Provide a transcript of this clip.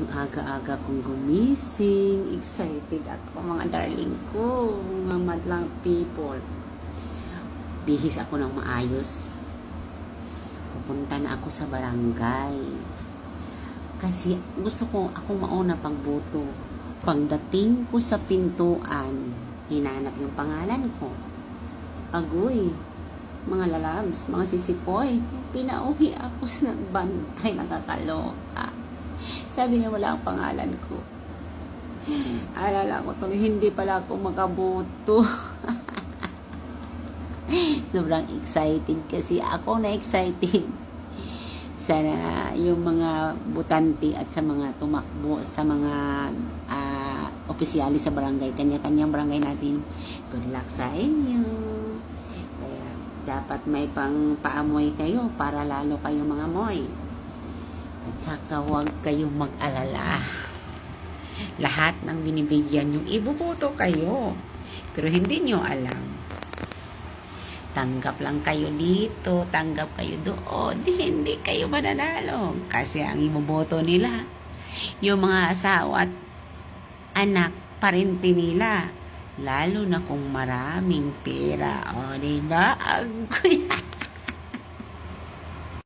Ang aga-aga kong gumising. Excited ako, mga darling ko, mga madlang people. Bihis ako ng maayos. Pupunta na ako sa barangay. Kasi gusto ko ako mauna pagboto. Pagdating ko sa pintuan, hinanap yung pangalan ko. Agoy, mga lalabs, mga sisikoy, pinauhi ako sa nagbantay, nakakaloka. Sabi niya wala ang pangalan ko. Alala ko tuloy, hindi pala ako makaboto. Sobrang excited kasi ako na excited sa yung mga butante at sa mga tumakbo sa mga opisyali sa barangay, kanya-kanyang barangay natin. Good luck sa inyo. Kaya dapat may pang paamoy kayo para lalo kayo mga moy. At saka huwag kayong mag-alala. Lahat ng binibigyan nyo, ibuboto kayo. Pero hindi nyo alam. Tanggap lang kayo dito, tanggap kayo doon. Hindi kayo mananalo. Kasi ang iboboto nila, yung mga asawa at anak, parente nila. Lalo na kung maraming pera. O, diba?